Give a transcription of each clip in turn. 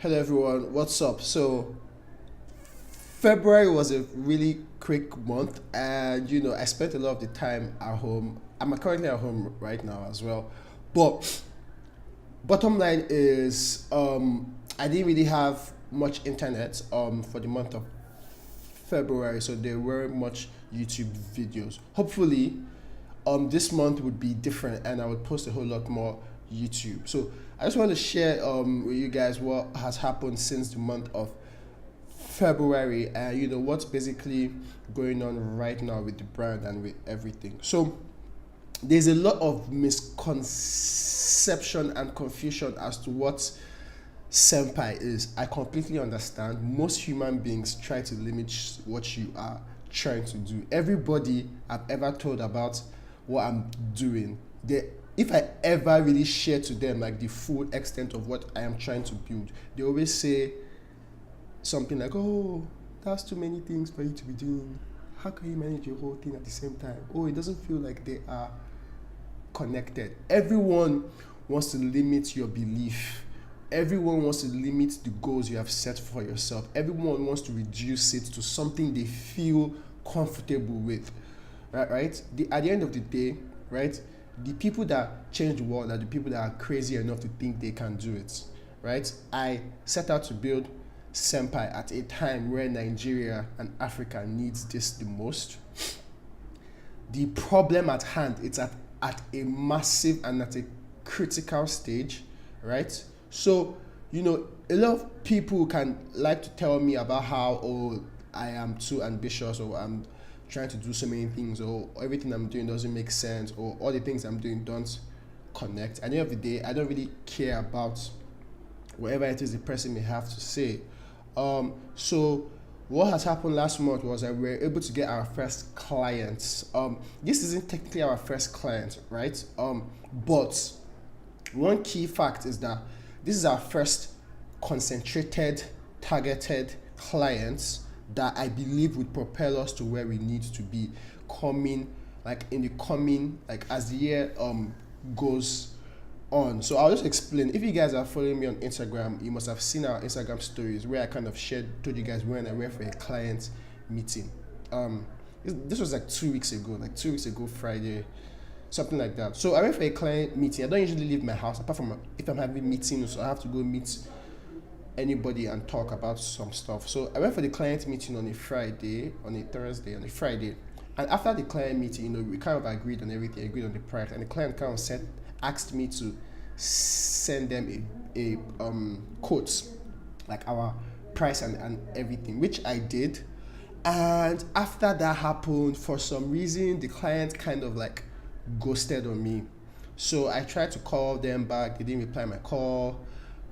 Hello everyone, what's up? So February was a really quick month, and I spent a lot of the time at home. I'm currently at home right now as well. But bottom line is, I didn't really have much internet for the month of February, so there weren't much YouTube videos. Hopefully, this month would be different, and I would post a whole lot more YouTube. So I just want to share with you guys what has happened since the month of February, and what's basically going on right now with the brand and with everything. So there's a lot of misconception and confusion as to what senpai is. I completely understand. Most human beings try to limit what you are trying to do. Everybody I've ever told about what I'm doing, if I ever really share to them like the full extent of what I am trying to build, they always say something like, "Oh, that's too many things for you to be doing. How can you manage your whole thing at the same time? Oh, it doesn't feel like they are connected." Everyone wants to limit your belief. Everyone wants to limit the goals you have set for yourself. Everyone wants to reduce it to something they feel comfortable with. Right? At the end of the day, right? The people that change the world are the people that are crazy enough to think they can do it. Right? I set out to build Senpai at a time where Nigeria and Africa needs this the most. The problem at hand, it's at a massive and at a critical stage, right? So a lot of people can like to tell me about how, oh, I am too ambitious, or I'm trying to do so many things, or everything I'm doing doesn't make sense, or all the things I'm doing don't connect. At the end of the day, I don't really care about whatever it is the person may have to say. So what has happened last month was that we were able to get our first clients. This isn't technically our first client, right? But one key fact is that this is our first concentrated, targeted clients that I believe would propel us to where we need to be coming, like as the year goes on. So I'll just explain. If you guys are following me on Instagram, you must have seen our Instagram stories where I kind of told you guys when I went for a client meeting. This was like 2 weeks ago, Friday, something like that. So I went for a client meeting. I don't usually leave my house apart from if I'm having meetings, so I have to go meet anybody and talk about some stuff. So I went for the client meeting on a Friday, on a Thursday, on a Friday. And after the client meeting, we kind of agreed on everything, agreed on the price, and the client kind of asked me to send them a quote, like our price and everything, which I did. And after that happened, for some reason, the client kind of like ghosted on me. So I tried to call them back, they didn't reply my call.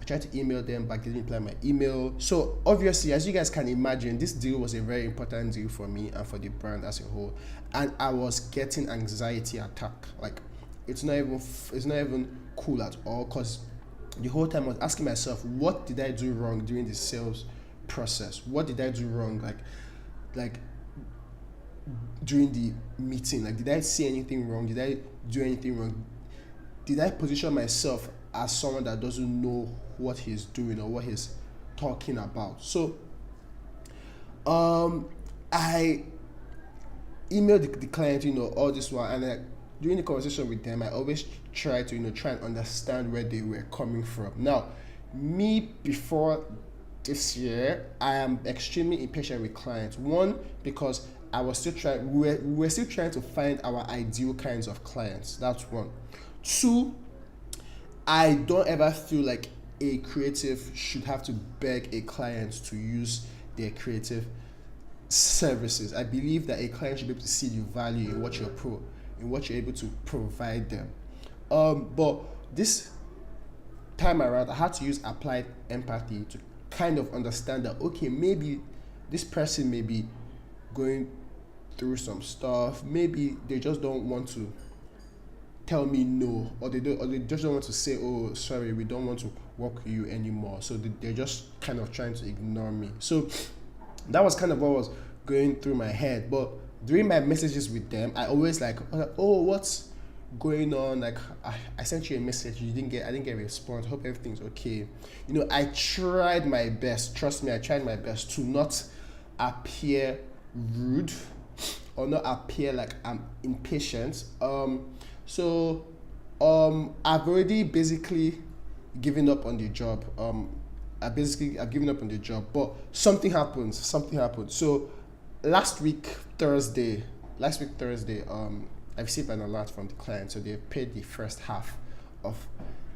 I tried to email them back, they didn't reply my email. So obviously, as you guys can imagine, this deal was a very important deal for me and for the brand as a whole. And I was getting anxiety attack. Like it's not even cool at all, because the whole time I was asking myself, what did I do wrong during the sales process? What did I do wrong? Like during the meeting, like did I say anything wrong? Did I do anything wrong? Did I position myself as someone that doesn't know what he's doing or what he's talking about? So I emailed the client, all this while, and during the conversation with them, I always try to try and understand where they were coming from. Now, me before this year, I am extremely impatient with clients. One, because I was still trying, we were still trying to find our ideal kinds of clients. That's one. Two, I don't ever feel like a creative should have to beg a client to use their creative services. I believe that a client should be able to see the value in what you're able to provide them. But this time around, I had to use applied empathy to kind of understand that, okay, maybe this person may be going through some stuff. Maybe they just don't want to tell me no, or they just don't want to say, oh, sorry, we don't want to work with you anymore. So they're just kind of trying to ignore me. So that was kind of what was going through my head. But during my messages with them, I always like, oh, what's going on? Like I sent you a message, I didn't get a response. Hope everything's okay. I tried my best. Trust me, I tried my best to not appear rude or not appear like I'm impatient. I've already basically given up on the job. I've given up on the job, but something happened. Something happened. So last week Thursday, I received an alert from the client, so they paid the first half of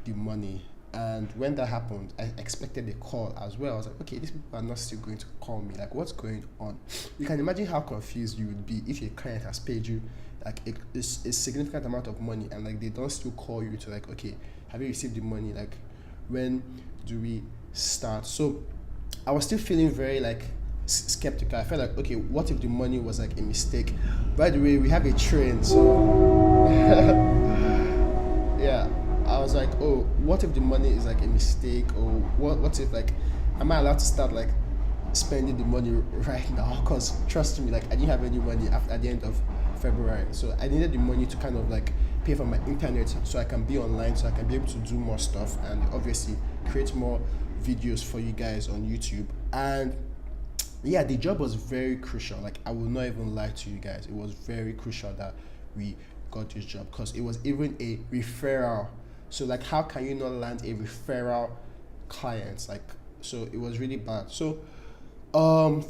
the money. And when that happened, I expected a call as well. I was like, okay, these people are not still going to call me. Like, what's going on? You can imagine how confused you would be if your client has paid you like a significant amount of money, and like they don't still call you to like, okay, have you received the money? Like, when do we start? So I was still feeling very like skeptical. I felt like, okay, what if the money was like a mistake? By the way, we have a train, so yeah. I was like, oh, what if the money is like a mistake, or what if like, am I allowed to start like spending the money right now? Because trust me, like I didn't have any money at the end of February, so I needed the money to kind of like pay for my internet, so I can be online, so I can be able to do more stuff, and obviously create more videos for you guys on YouTube. And yeah, the job was very crucial. Like I will not even lie to you guys, it was very crucial that we got this job, because it was even a referral. So like, how can you not land a referral client? Like, so it was really bad. So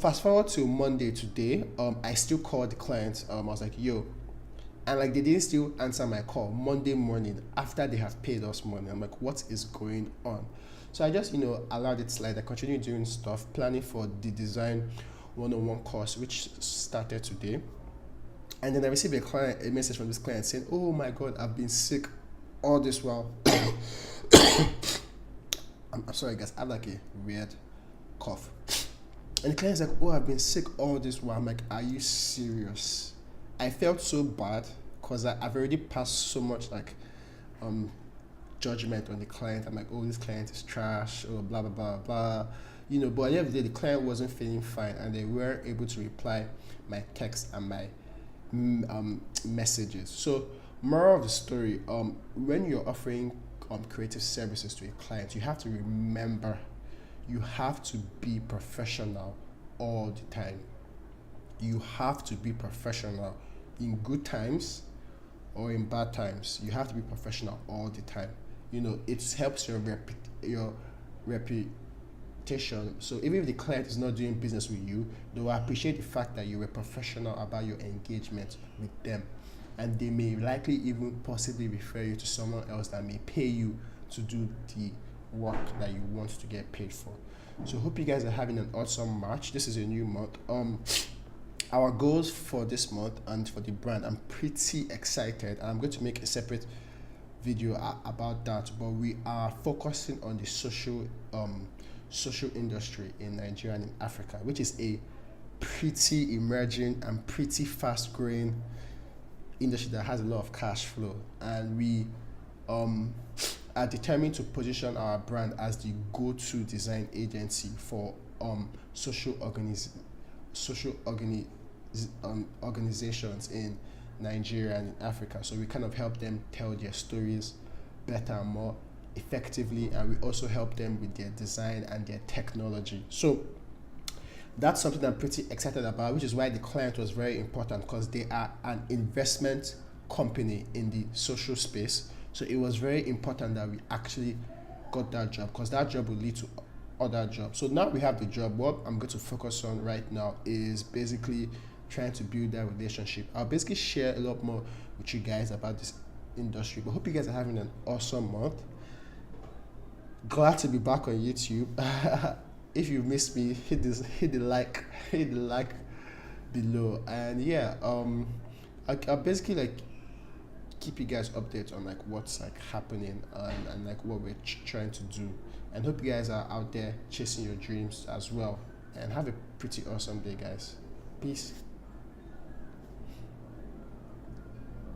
fast forward to Monday today, I still called the client. I was like, yo, and like they didn't still answer my call Monday morning after they have paid us money. I'm like, what is going on? So I just allowed it slide. I continued doing stuff, planning for the design 101 course, which started today. And then I received a message from this client saying, oh my god, I've been sick all this while. I'm sorry guys, I have like a weird cough. And the client's like, oh, I've been sick all this while. I'm like, are you serious? I felt so bad because I've already passed so much like judgment on the client. I'm like, oh, this client is trash, or blah blah blah blah. But at the end of the day, the client wasn't feeling fine, and they weren't able to reply my text and my messages. So moral of the story, when you're offering creative services to a client, you have to remember, you have to be professional all the time. You have to be professional in good times or in bad times. You have to be professional all the time. It helps your reputation. So even if the client is not doing business with you, they will appreciate the fact that you were professional about your engagement with them, and they may likely even possibly refer you to someone else that may pay you to do the work that you want to get paid for. So hope you guys are having an awesome March. This is a new month. Our goals for this month and for the brand, I'm pretty excited. I'm going to make a separate video about that, but we are focusing on the social industry in Nigeria and in Africa, which is a pretty emerging and pretty fast growing industry that has a lot of cash flow. And we are determined to position our brand as the go-to design agency for social organizations in Nigeria and in Africa. So we kind of help them tell their stories better and more effectively, and we also help them with their design and their technology. So that's something I'm pretty excited about, which is why the client was very important, because they are an investment company in the social space. So it was very important that we actually got that job, because that job will lead to other jobs. So now we have the job. What I'm going to focus on right now is basically trying to build that relationship. I'll basically share a lot more with you guys about this industry, but hope you guys are having an awesome month. Glad to be back on YouTube. If you missed me, hit the like below. And yeah, I'll basically like keep you guys updated on like what's like happening and like what we're trying to do. And hope you guys are out there chasing your dreams as well. And have a pretty awesome day, guys. Peace.